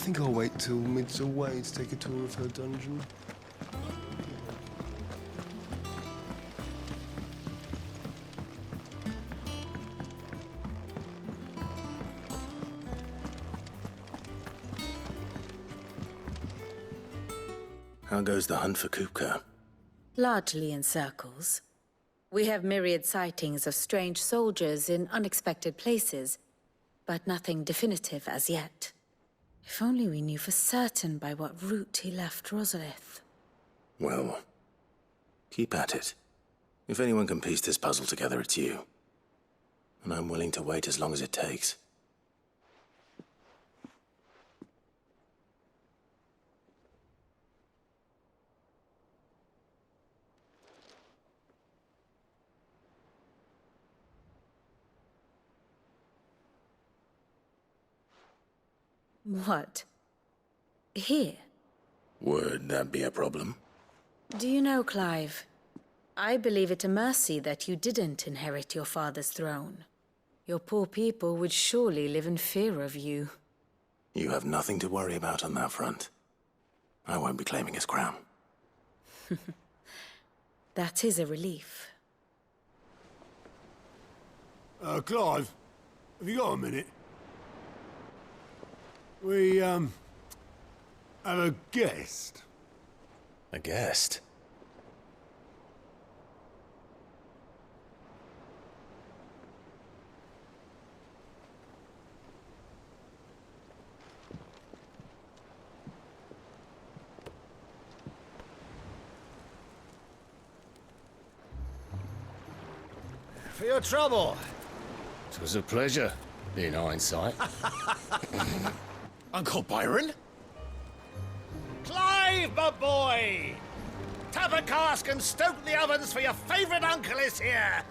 think I'll wait till Mid's away to take a tour of her dungeon. How goes the hunt for Kupka? Largely in circles. We have myriad sightings of strange soldiers in unexpected places, but nothing definitive as yet. If only we knew for certain by what route he left Rosalith. Well, keep at it. If anyone can piece this puzzle together, it's you. And I'm willing to wait as long as it takes. What? Here? Would that be a problem? Do you know, Clive, I believe it a mercy that you didn't inherit your father's throne. Your poor people would surely live in fear of you. You have nothing to worry about on that front. I won't be claiming his crown. That is a relief. Clive, have you got a minute? We, have a guest. A guest? For your trouble. It was a pleasure, in hindsight. Uncle Byron? Clive, my boy! Tap a cask and stoke the ovens, for your favourite uncle is here!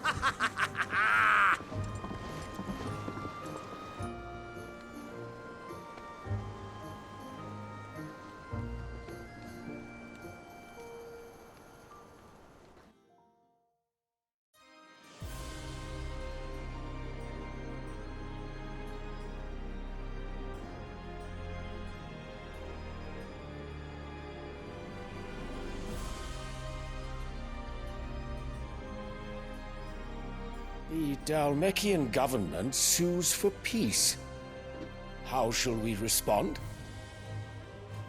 The Dalmekian government sues for peace. How shall we respond?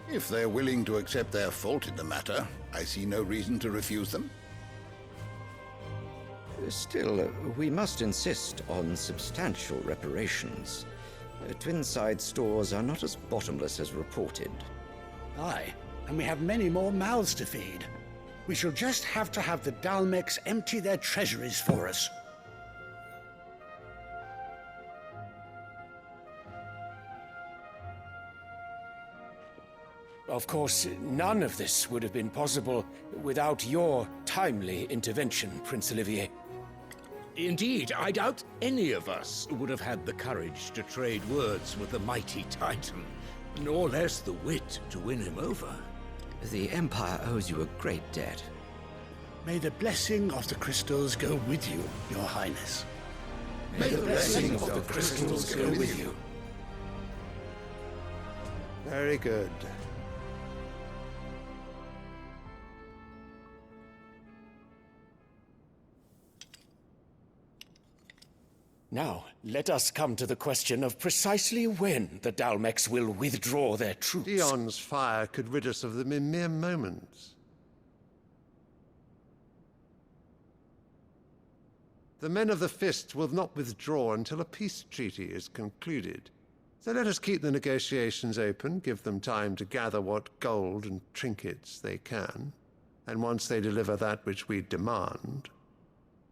If they're willing to accept their fault in the matter, I see no reason to refuse them. Still, we must insist on substantial reparations. Twinside stores are not as bottomless as reported. Aye, and we have many more mouths to feed. We shall just have to have the Dalmeks empty their treasuries for us. Of course, none of this would have been possible without your timely intervention, Prince Olivier. Indeed, I doubt any of us would have had the courage to trade words with the mighty Titan, nor less the wit to win him over. The Empire owes you a great debt. May the blessing of the crystals go with you, Your Highness. May the blessing of the crystals go with you. Very good. Now, let us come to the question of precisely when the Dalmeks will withdraw their troops. Dion's fire could rid us of them in mere moments. The men of the Fist will not withdraw until a peace treaty is concluded. So let us keep the negotiations open, give them time to gather what gold and trinkets they can, and once they deliver that which we demand,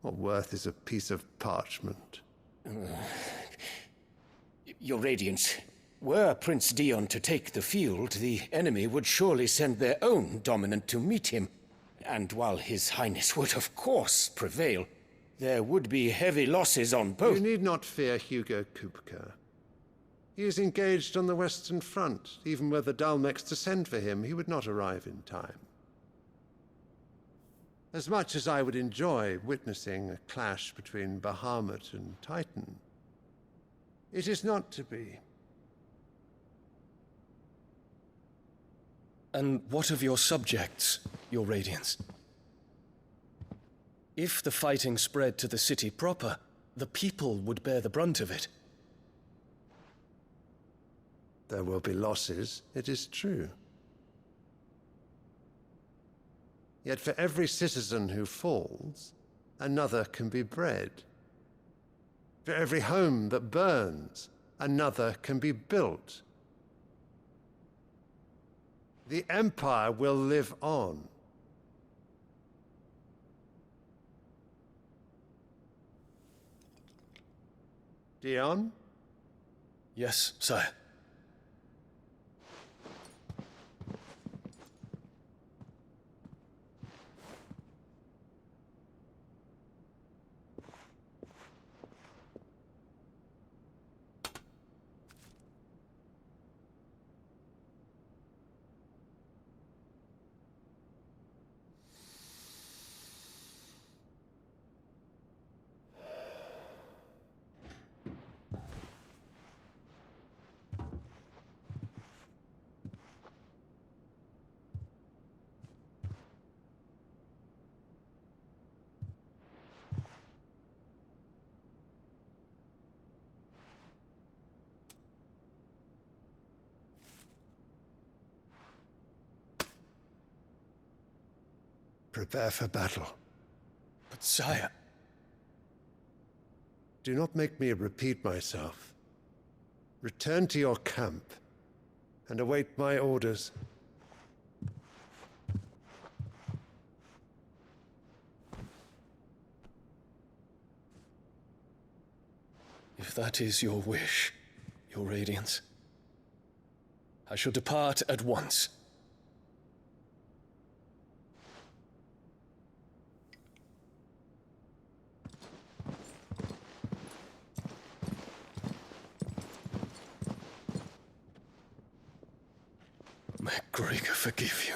what worth is a piece of parchment? Your Radiance, were Prince Dion to take the field, the enemy would surely send their own dominant to meet him. And while His Highness would of course prevail, there would be heavy losses on both. You need not fear Hugo Kupka. He is engaged on the Western Front. Even were the Dalmeks to send for him, he would not arrive in time. As much as I would enjoy witnessing a clash between Bahamut and Titan, it is not to be. And what of your subjects, your Radiance? If the fighting spread to the city proper, the people would bear the brunt of it. There will be losses, it is true. Yet for every citizen who falls, another can be bred. For every home that burns, another can be built. The Empire will live on. Dion? Yes, sire. Prepare for battle. But sire... Do not make me repeat myself. Return to your camp and await my orders. If that is your wish, your Radiance, I shall depart at once. May Gregor forgive you.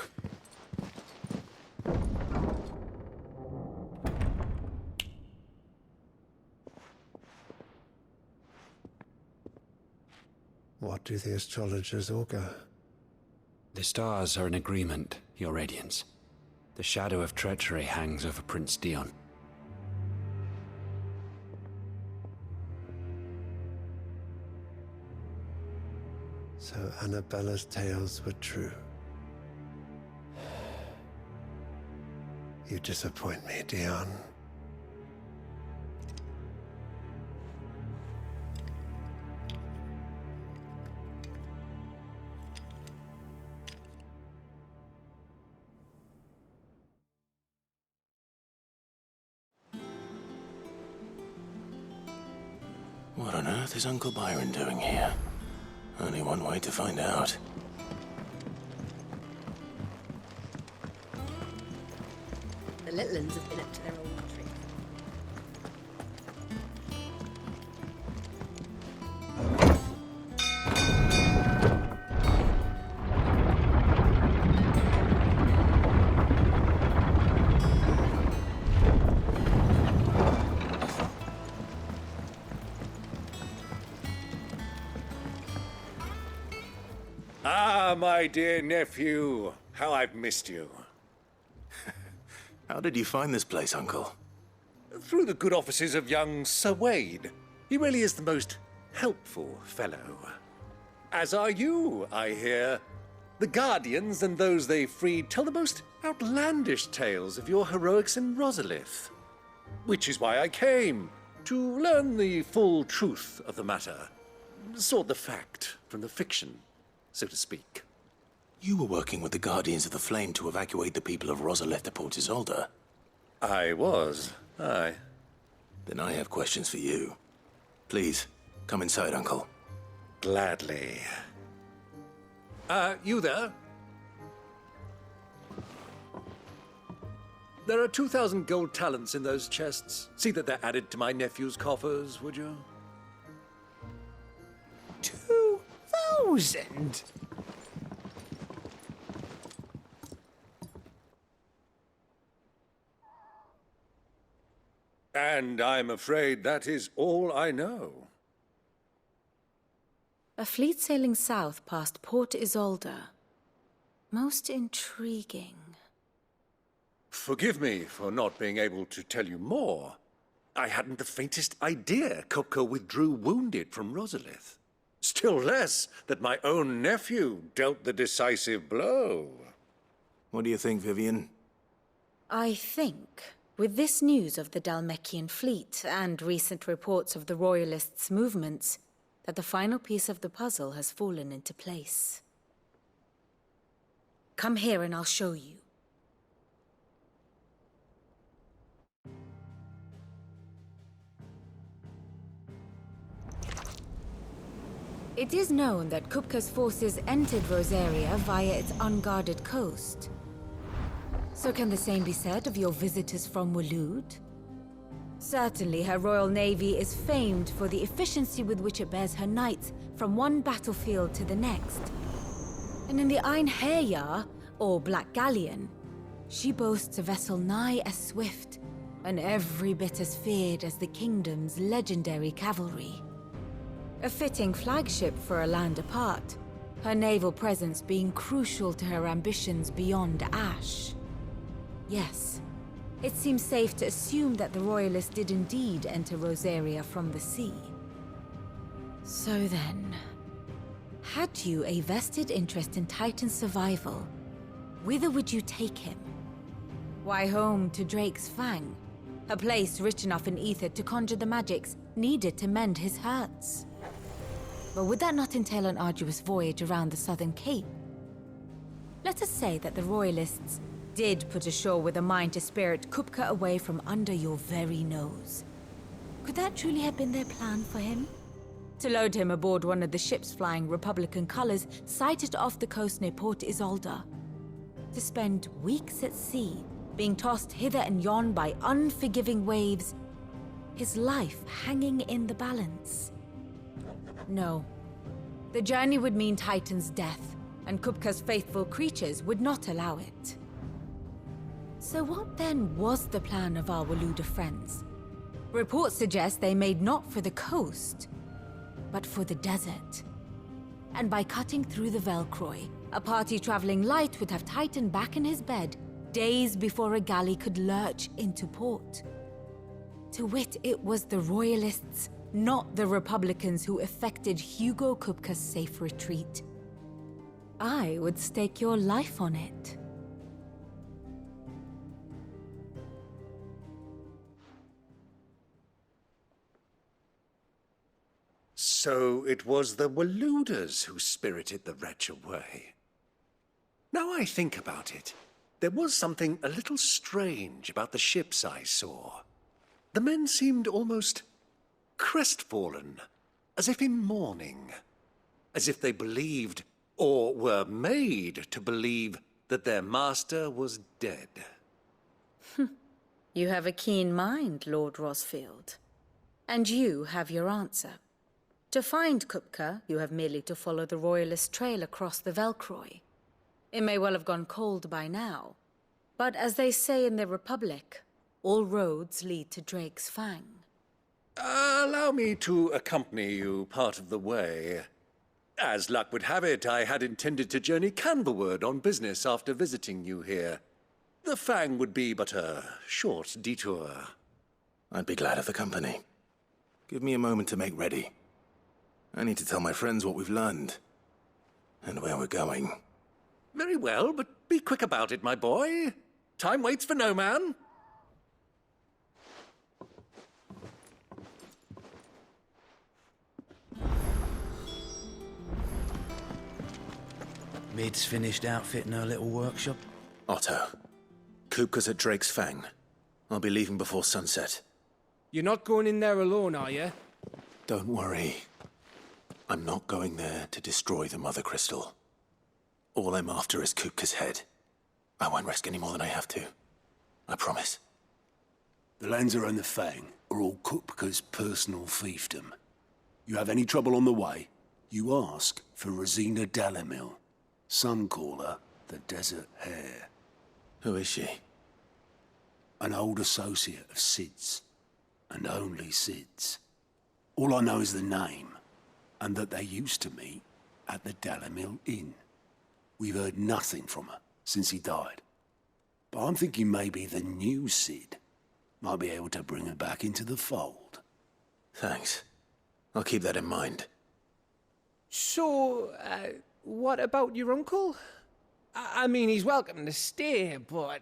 What do the astrologers augur? The stars are in agreement, Your Radiance. The shadow of treachery hangs over Prince Dion. So Annabella's tales were true. You disappoint me, Dion. What on earth is Uncle Byron doing here? Only one way to find out. The Litlands have been up to their old tricks. Ah, my dear nephew, how I've missed you. How did you find this place, Uncle? Through the good offices of young Sir Wade. He really is the most helpful fellow. As are you, I hear. The Guardians and those they freed tell the most outlandish tales of your heroics in Rosalith. Which is why I came, to learn the full truth of the matter. Sort the fact from the fiction, so to speak. You were working with the Guardians of the Flame to evacuate the people of Rosalith to Port Isolde. I was, aye. Then I have questions for you. Please, come inside, Uncle. Gladly. You there? There are 2,000 gold talents in those chests. See that they're added to my nephew's coffers, would you? 2,000? And I'm afraid that is all I know. A fleet sailing south past Port Isolde. Most intriguing. Forgive me for not being able to tell you more. I hadn't the faintest idea Kupka withdrew wounded from Rosalith. Still less that my own nephew dealt the decisive blow. What do you think, Vivian? I think, with this news of the Dhalmekian fleet and recent reports of the Royalists' movements, that the final piece of the puzzle has fallen into place. Come here and I'll show you. It is known that Kupka's forces entered Rosaria via its unguarded coast. So can the same be said of your visitors from Waloed? Certainly her Royal Navy is famed for the efficiency with which it bears her knights from one battlefield to the next. And in the Ein Herjar, or Black Galleon, she boasts a vessel nigh as swift and every bit as feared as the kingdom's legendary cavalry. A fitting flagship for a land apart, her naval presence being crucial to her ambitions beyond Ash. Yes, it seems safe to assume that the Royalists did indeed enter Rosaria from the sea. So then, had you a vested interest in Titan's survival, whither would you take him? Why, home to Drake's Fang, a place rich enough in ether to conjure the magics needed to mend his hurts. But would that not entail an arduous voyage around the southern cape? Let us say that the Royalists did put ashore with a mind to spirit Kupka away from under your very nose. Could that truly have been their plan for him? To load him aboard one of the ships flying Republican colors sighted off the coast near Port Isolde. To spend weeks at sea, being tossed hither and yon by unforgiving waves, his life hanging in the balance. No. The journey would mean Titan's death, and Kupka's faithful creatures would not allow it. So what then was the plan of our Waluda friends? Reports suggest they made not for the coast, but for the desert. And by cutting through the Velcroy, a party traveling light would have Titan back in his bed days before a galley could lurch into port. To wit, it was the Royalists, not the Republicans, who effected Hugo Kupka's safe retreat. I would stake your life on it. So it was the Waluders who spirited the wretch away. Now I think about it, there was something a little strange about the ships I saw. The men seemed almost crestfallen, as if in mourning, as if they believed, or were made to believe, that their master was dead. You have a keen mind, Lord Rosfield. And you have your answer. To find Kupka, you have merely to follow the Royalist trail across the Velcroy. It may well have gone cold by now, but as they say in the Republic, all roads lead to Drake's Fang. Allow me to accompany you part of the way. As luck would have it, I had intended to journey Canberward on business after visiting you here. The Fang would be but a short detour. I'd be glad of the company. Give me a moment to make ready. I need to tell my friends what we've learned, and where we're going. Very well, but be quick about it, my boy. Time waits for no man. Mid's finished outfitting her little workshop. Otto, Kupka's at Drake's Fang. I'll be leaving before sunset. You're not going in there alone, are you? Don't worry. I'm not going there to destroy the Mother Crystal. All I'm after is Kupka's head. I won't risk any more than I have to. I promise. The Lancer and the Fang are all Kupka's personal fiefdom. You have any trouble on the way, you ask for Rosina Dalamil. Some call her the Desert Hare. Who is she? An old associate of Sid's, and only Sid's. All I know is the name, and that they used to meet at the Dalamil Inn. We've heard nothing from her since he died. But I'm thinking maybe the new Sid might be able to bring her back into the fold. Thanks. I'll keep that in mind. So, what about your uncle? I mean, he's welcome to stay, but...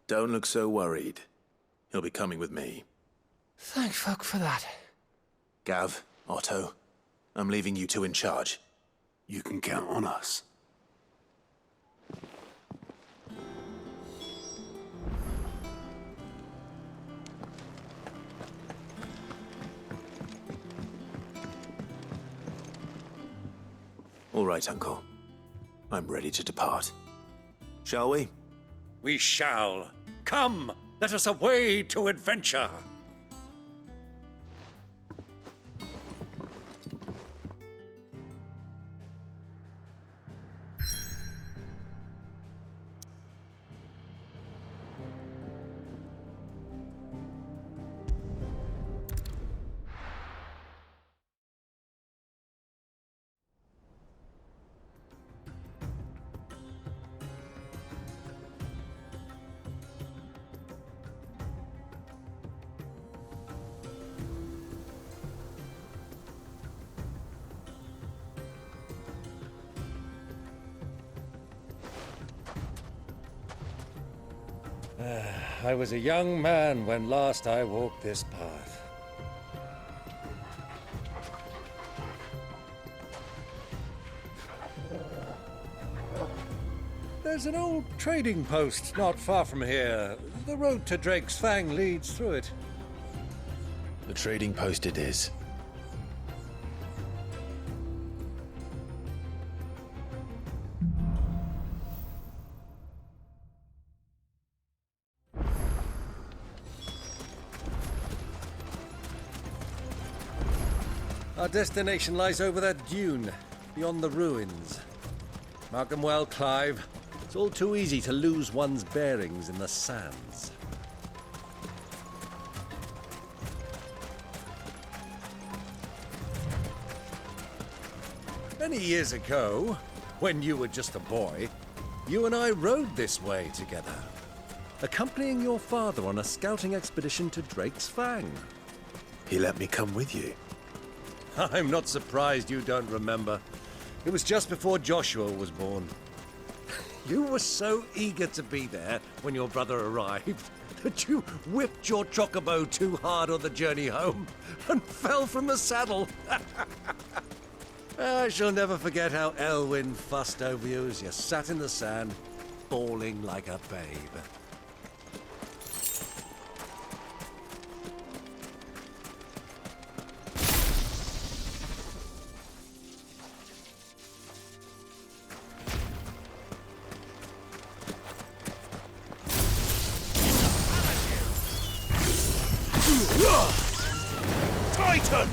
Don't look so worried. He'll be coming with me. Thank fuck for that. Gav, Otto, I'm leaving you two in charge. You can count on us. All right, Uncle. I'm ready to depart. Shall we? We shall. Come, let us away to adventure. I was a young man when last I walked this path. There's an old trading post not far from here. The road to Drake's Fang leads through it. The trading post it is. Our destination lies over that dune, beyond the ruins. Mark them well, Clive. It's all too easy to lose one's bearings in the sands. Many years ago, when you were just a boy, you and I rode this way together, accompanying your father on a scouting expedition to Drake's Fang. He let me come with you. I'm not surprised you don't remember. It was just before Joshua was born. You were so eager to be there when your brother arrived that you whipped your chocobo too hard on the journey home and fell from the saddle. I shall never forget how Elwyn fussed over you as you sat in the sand, bawling like a babe. Titan!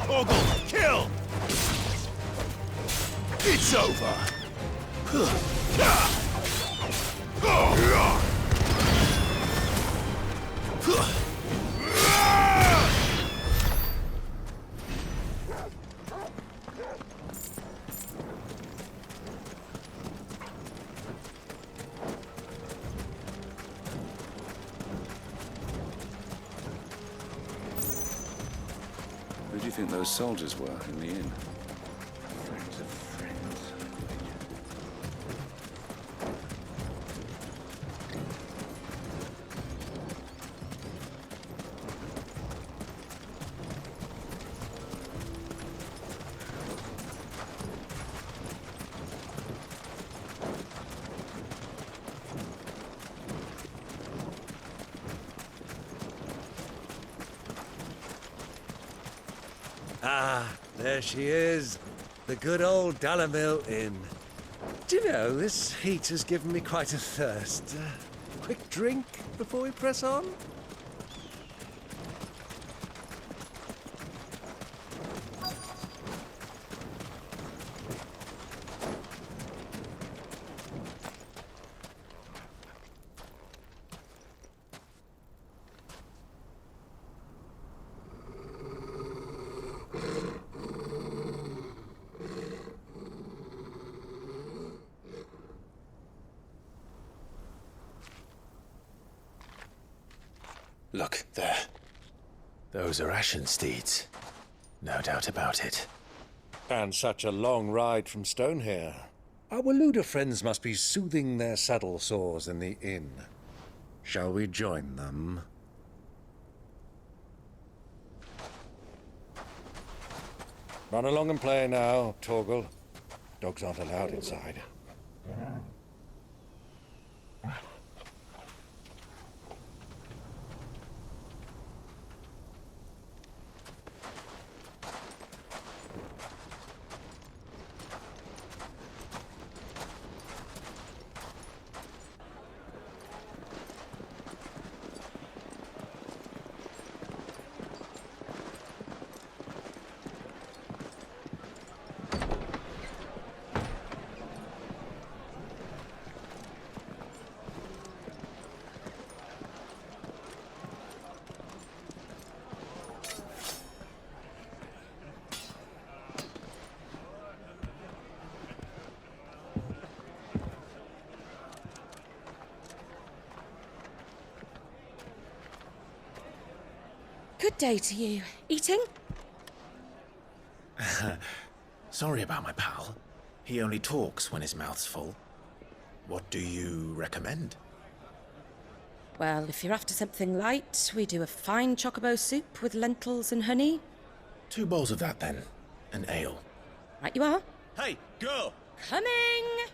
Ogle, kill! It's over! Who do you think those soldiers were in the inn? Friends of friends. Ah, there she is. The good old Dalamil Inn. Do you know, this heat has given me quite a thirst. Quick drink before we press on? Look, there. Those are ashen steeds. No doubt about it. And such a long ride from Stonehair. Our Luda friends must be soothing their saddle sores in the inn. Shall we join them? Run along and play now, Torgal. Dogs aren't allowed inside. Good day to you. Eating? Sorry about my pal. He only talks when his mouth's full. What do you recommend? Well, if you're after something light, we do a fine chocobo soup with lentils and honey. 2 bowls of that, then. An ale. Right you are. Hey, girl! Coming!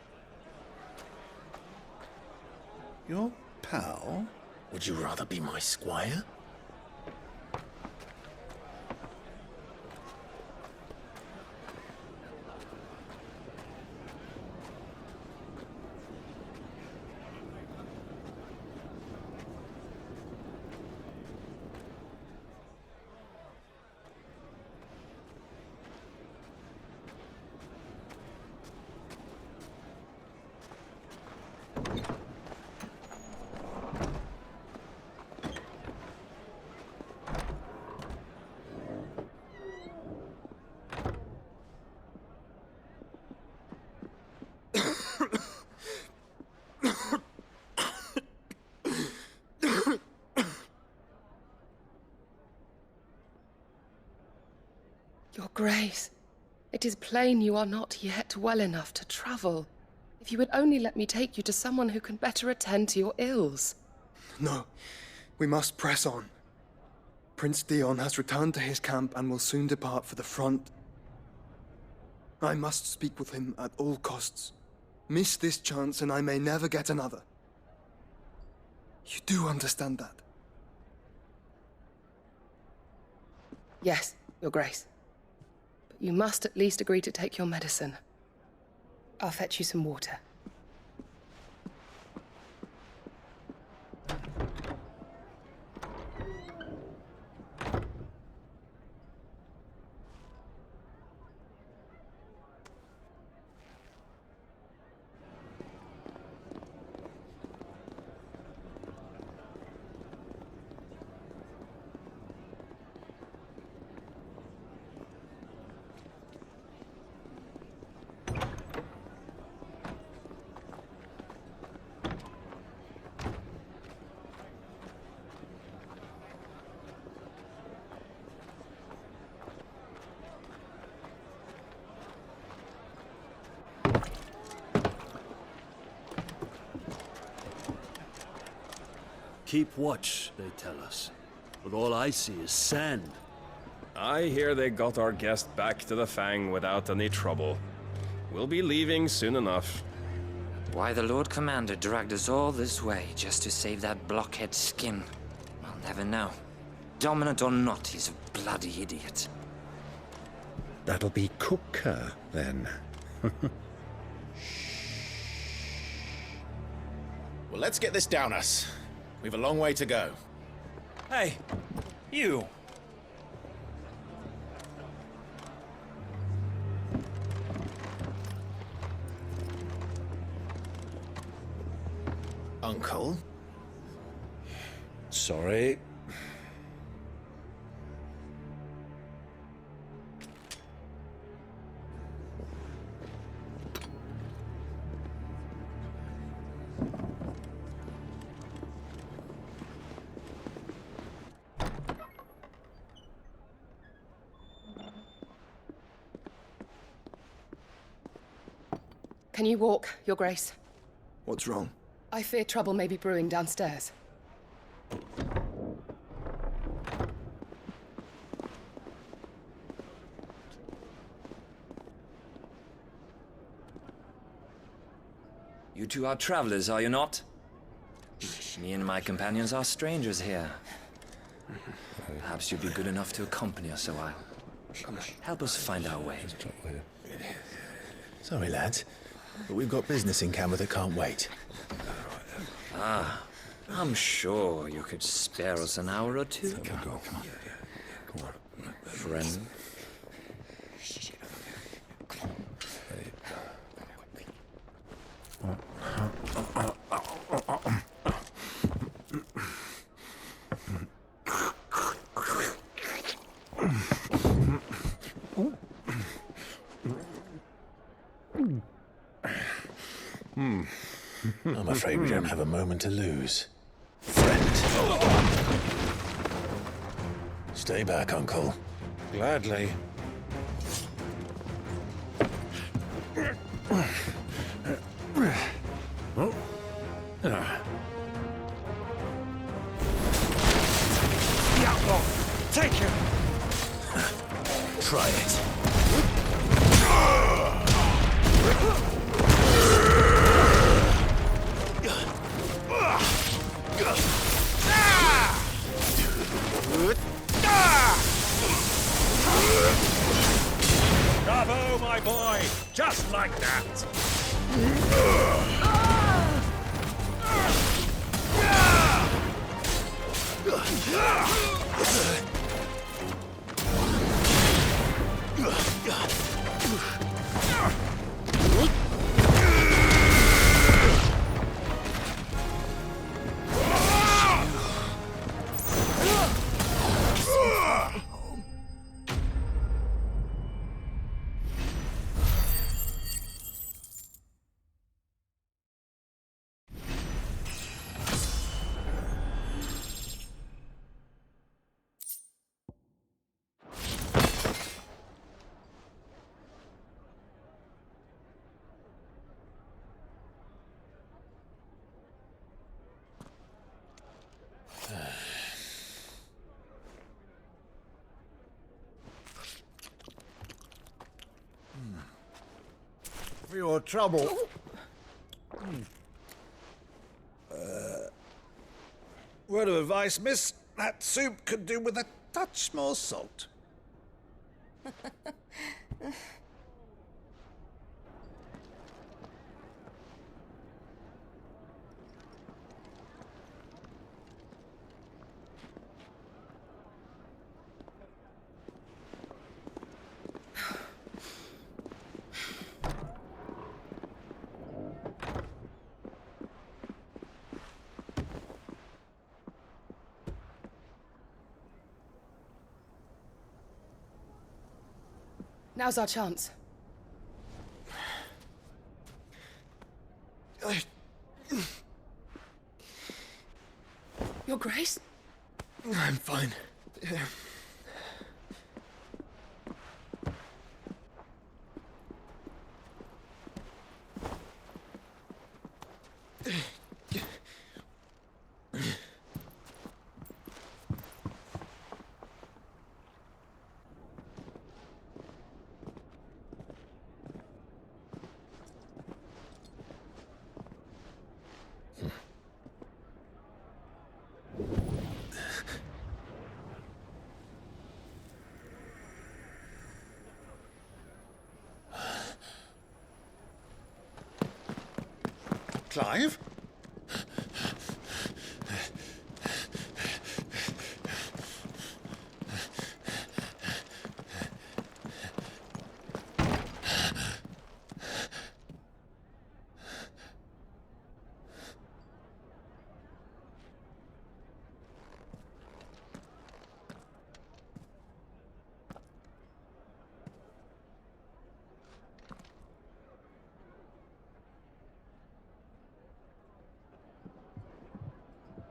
Your pal? Would you rather be my squire? Your Grace, it is plain you are not yet well enough to travel. If you would only let me take you to someone who can better attend to your ills. No, we must press on. Prince Dion has returned to his camp and will soon depart for the front. I must speak with him at all costs. Miss this chance and I may never get another. You do understand that? Yes, Your Grace. But you must at least agree to take your medicine. I'll fetch you some water. Keep watch, they tell us. But all I see is sand. I hear they got our guest back to the Fang without any trouble. We'll be leaving soon enough. Why the Lord Commander dragged us all this way just to save that blockhead skin, I'll never know. Dominant or not, he's a bloody idiot. That'll be Cooker, then. Well, let's get this down us. We've a long way to go. Hey, you! Uncle? Sorry. Can you walk, Your Grace? What's wrong? I fear trouble may be brewing downstairs. You two are travelers, are you not? Me and my companions are strangers here. Perhaps you'd be good enough to accompany us a while. Help us find our way. Sorry, lads, but we've got business in camera that can't wait. Ah, I'm sure you could spare us an hour or two. Come on. Friend. I'm afraid we don't have a moment to lose. Friend. Stay back, Uncle. Gladly. Take it! Try it. Bravo, my boy! Just like that! For your trouble. Word of advice, miss. That soup could do with a touch more salt. Now's our chance. Your Grace? I'm fine. Clive?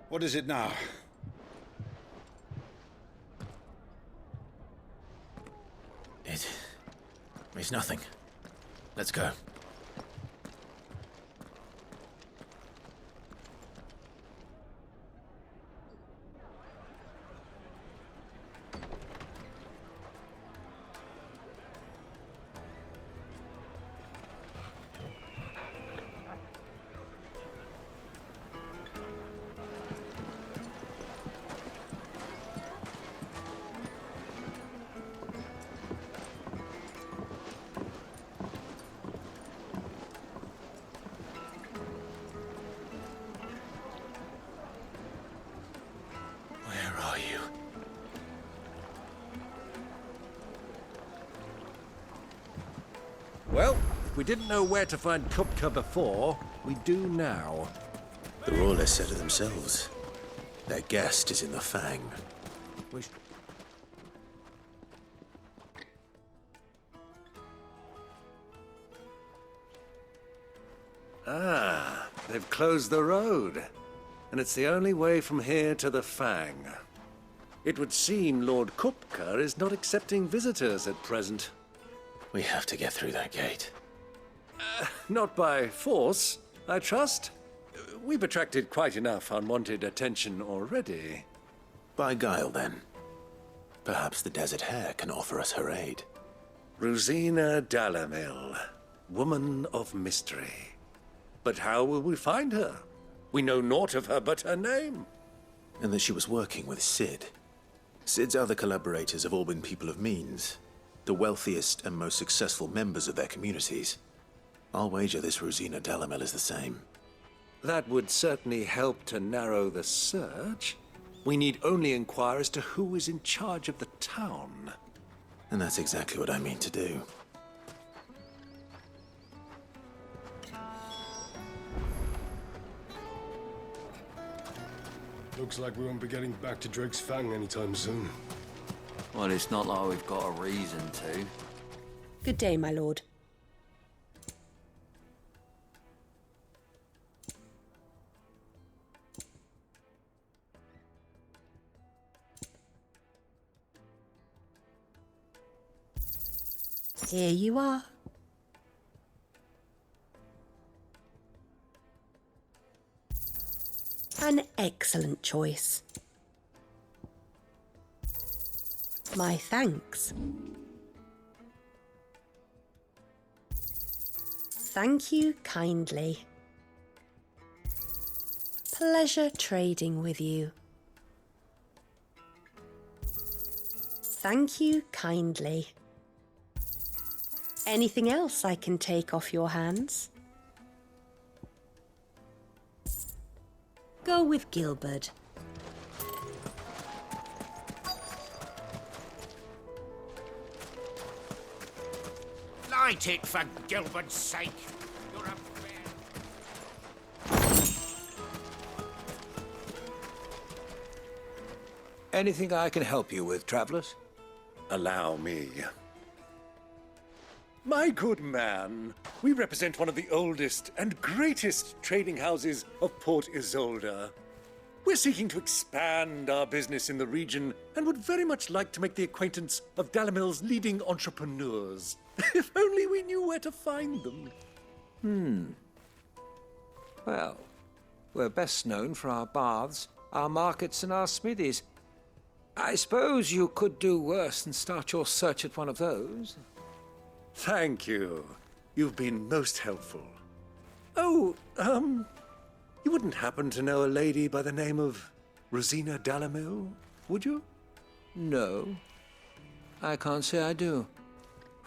What is it now? It's nothing. Let's go. we didn't know where to find Kupka before, we do now. The Rawlers said it themselves. Their guest is in the Fang. Ah, they've closed the road. And it's the only way from here to the Fang. It would seem Lord Kupka is not accepting visitors at present. We have to get through that gate. Not by force, I trust. We've attracted quite enough unwanted attention already. By guile, then. Perhaps the Desert Hare can offer us her aid. Rosina Dalamil, woman of mystery. But how will we find her? We know naught of her but her name. And that she was working with Sid. Sid's other collaborators have all been people of means, the wealthiest and most successful members of their communities. I'll wager this Rosina Dalamil is the same. That would certainly help to narrow the search. We need only inquire as to who is in charge of the town. And that's exactly what I mean to do. Looks like we won't be getting back to Drake's Fang anytime soon. Well, it's not like we've got a reason to. Good day, my lord. Here you are. An excellent choice. My thanks. Thank you kindly. Pleasure trading with you. Thank you kindly. Anything else I can take off your hands? Go with Gilbert. Light it for Gilbert's sake. You're a Anything I can help you with, travelers? Allow me. My good man, we represent one of the oldest and greatest trading houses of Port Isolde. We're seeking to expand our business in the region and would very much like to make the acquaintance of Dalamil's leading entrepreneurs. If only we knew where to find them. Well, we're best known for our baths, our markets, and our smithies. I suppose you could do worse than start your search at one of those. Thank you. You've been most helpful. Oh, you wouldn't happen to know a lady by the name of Rosina Dalamil, would you? No, I can't say I do.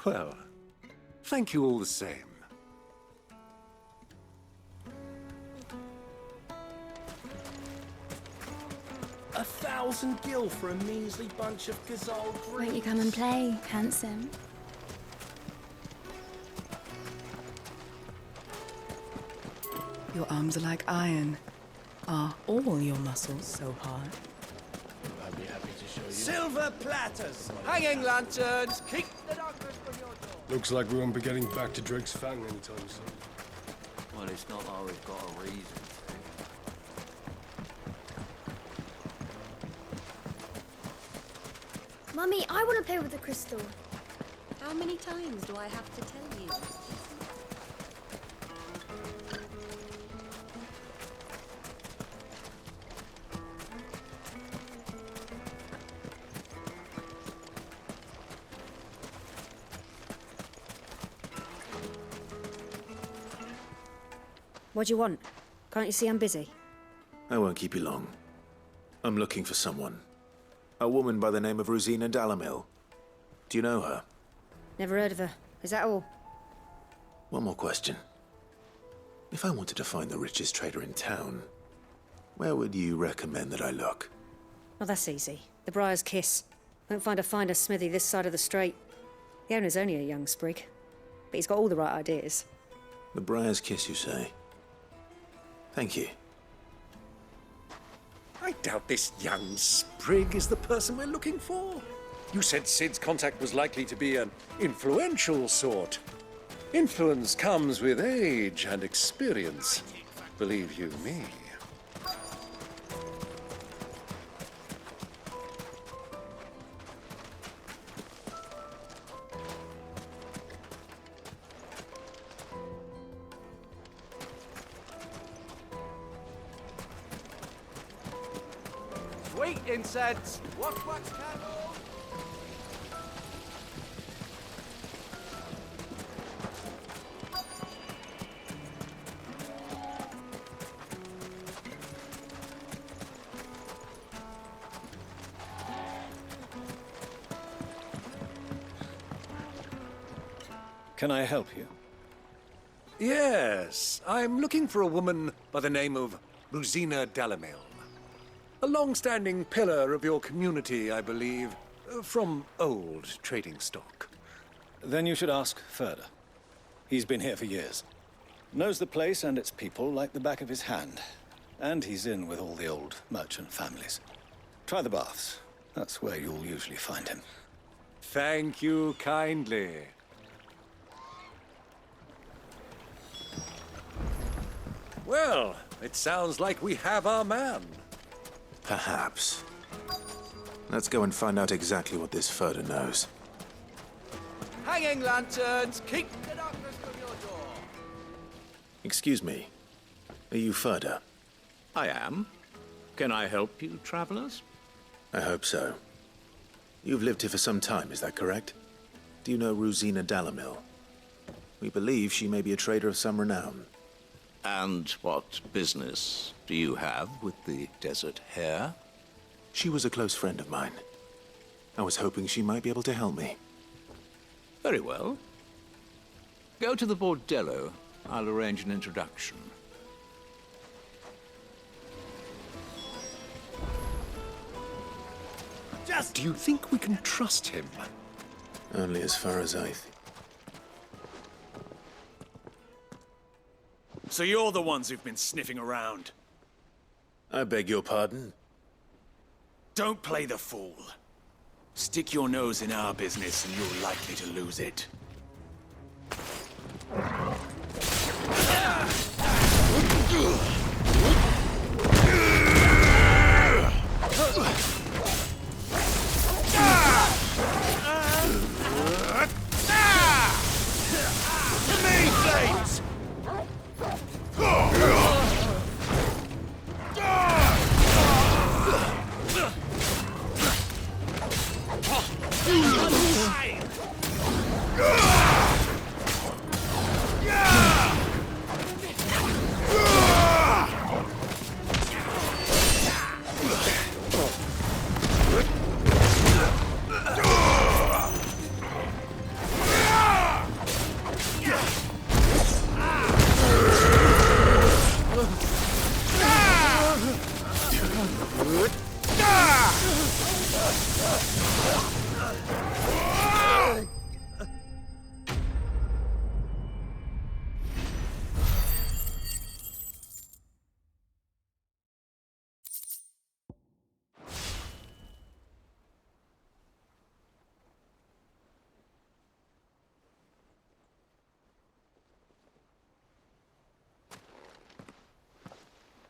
Well, thank you all the same. $1,000 gil for a measly bunch of Gazal green. Won't you come and play, handsome? Your arms are like iron. Are all your muscles so hard? I'd be happy to show you. Silver platters, hanging lanterns, keep the darkness from your door. Looks like we won't be getting back to Drake's Fang anytime soon. Well, it's not like we've got a reason to. Mummy, I want to play with the crystal. How many times do I have to tell you? What do you want? Can't you see I'm busy? I won't keep you long. I'm looking for someone. A woman by the name of Rosina Dalamil. Do you know her? Never heard of her. Is that all? One more question. If I wanted to find the richest trader in town, where would you recommend that I look? Well, that's easy. The Briar's Kiss. Won't find a finer smithy this side of the strait. The owner's only a young sprig. but he's got all the right ideas. The Briar's Kiss, you say? Thank you. I doubt this young sprig is the person we're looking for. You said Sid's contact was likely to be an influential sort. Influence comes with age and experience, believe you me. Sweet incense! What candle? Can I help you? Yes, I'm looking for a woman by the name of Rosina Dalamil. A long-standing pillar of your community, I believe, from old trading stock. Then you should ask Ferda. He's been here for years. Knows the place and its people like the back of his hand. And he's in with all the old merchant families. Try the baths. That's where you'll usually find him. Thank you kindly. Well, it sounds like we have our man. Perhaps. Let's go and find out exactly what this Ferda knows. Hanging lanterns, keep the darkness from your door. Excuse me. Are you Ferda? I am. Can I help you, travelers? I hope so. You've lived here for some time, is that correct? Do you know Rosina Dalamil? We believe she may be a trader of some renown. And what business do you have with the Desert Hare? She was a close friend of mine. I was hoping she might be able to help me. Very well. Go to the bordello. I'll arrange an introduction. Do you think we can trust him? Only as far as I think. So you're the ones who've been sniffing around? I beg your pardon? Don't play the fool. Stick your nose in our business and you're likely to lose it. To me, Flames!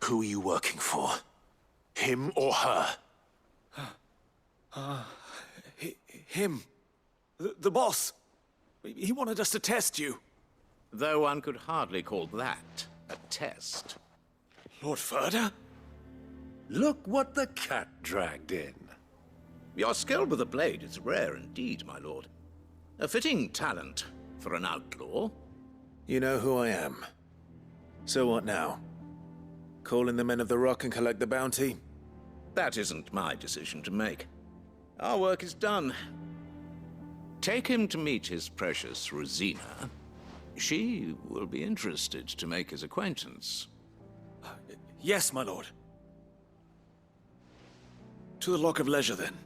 Who are you working for? Him or her? Him. The boss. He wanted us to test you. Though one could hardly call that a test. Lord Ferda? Look what the cat dragged in. Your skill with a blade is rare indeed, my lord. A fitting talent for an outlaw. You know who I am. So what now? Call in the Men of the Rock and collect the bounty? That isn't my decision to make. Our work is done. Take him to meet his precious Rosina. She will be interested to make his acquaintance. Yes, my lord. To the Lock of Leisure, then.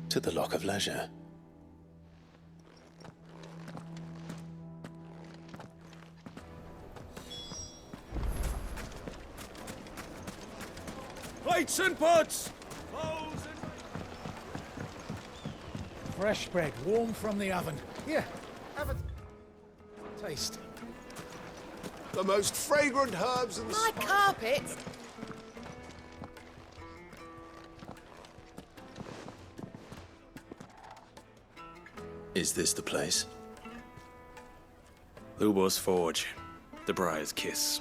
To the Lock of Leisure. Weights and puts! Fresh bread, warm from the oven. Here, have a taste. The most fragrant herbs and My carpet! Is this the place? Lubor's Forge. The Briar's Kiss.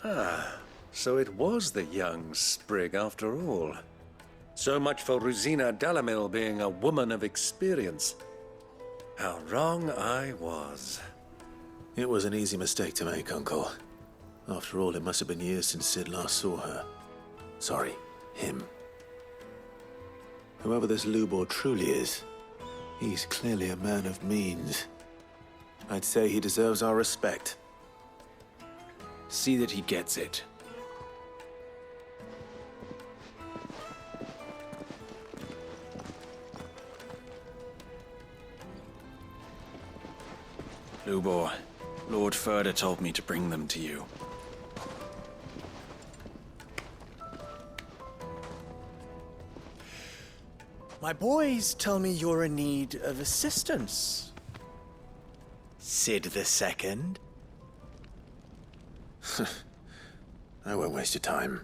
Ah, so it was the young sprig after all. So much for Rosina Delamil being a woman of experience. How wrong I was. It was an easy mistake to make, Uncle. After all, it must have been years since Sid last saw her. Sorry, him. Whoever this Lubor truly is, he's clearly a man of means. I'd say he deserves our respect. See that he gets it. Lubor, Lord Ferda told me to bring them to you. My boys tell me you're in need of assistance. Sid the Second? I won't waste your time.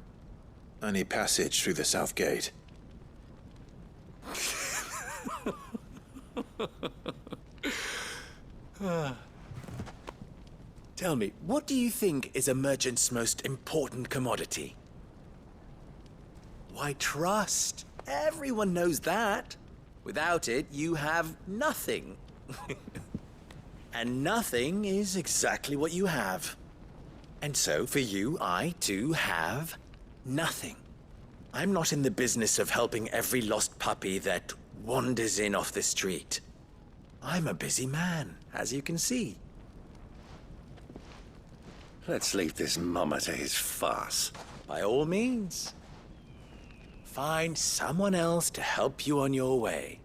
I need passage through the south gate. Tell me, what do you think is a merchant's most important commodity? Why, trust. Everyone knows that. Without it, you have nothing. And nothing is exactly what you have. And so, for you, I, too, have nothing. I'm not in the business of helping every lost puppy that wanders in off the street. I'm a busy man, as you can see. Let's leave this mummer to his farce. By all means. Find someone else to help you on your way.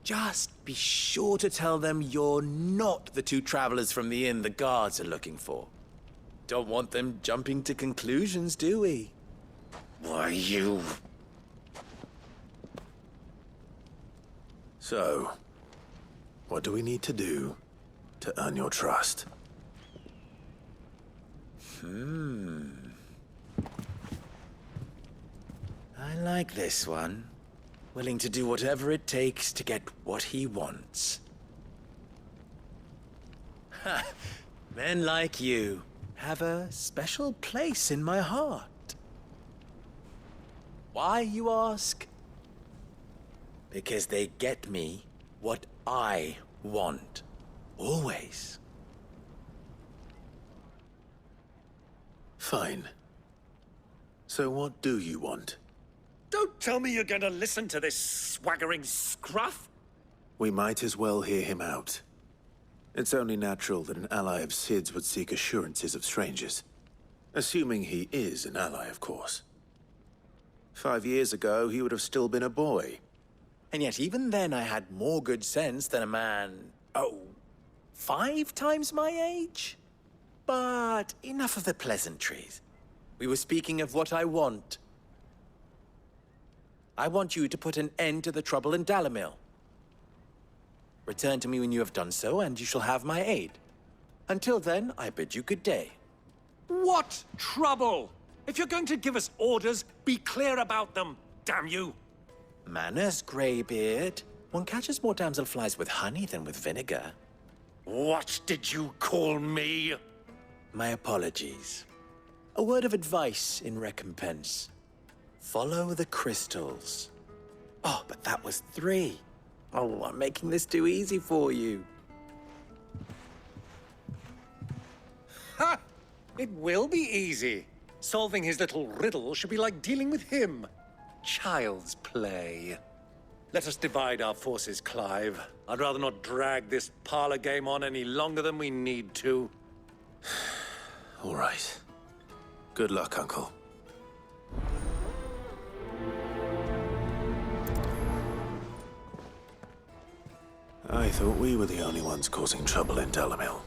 Just be sure to tell them you're not the two travelers from the inn the guards are looking for. Don't want them jumping to conclusions, do we? Why, you... So, what do we need to do to earn your trust? I like this one. Willing to do whatever it takes to get what he wants. Ha! Men like you have a special place in my heart. Why, you ask? Because they get me what I want. Always. Fine. So what do you want? Don't tell me you're going to listen to this swaggering scruff! We might as well hear him out. It's only natural that an ally of Sid's would seek assurances of strangers. Assuming he is an ally, of course. 5 years ago, he would have still been a boy. And yet even then I had more good sense than a man, 5 times my age? But enough of the pleasantries. We were speaking of what I want. I want you to put an end to the trouble in Dalamil. Return to me when you have done so, and you shall have my aid. Until then, I bid you good day. What trouble? If you're going to give us orders, be clear about them, damn you! Manners, Greybeard. One catches more damselflies with honey than with vinegar. What did you call me? My apologies. A word of advice in recompense. Follow the crystals. Oh, but that was 3. Oh, I'm making this too easy for you. Ha! It will be easy. Solving his little riddle should be like dealing with him. Child's play. Let us divide our forces, Clive. I'd rather not drag this parlor game on any longer than we need to. All right. Good luck, Uncle. I thought we were the only ones causing trouble in Dalamil.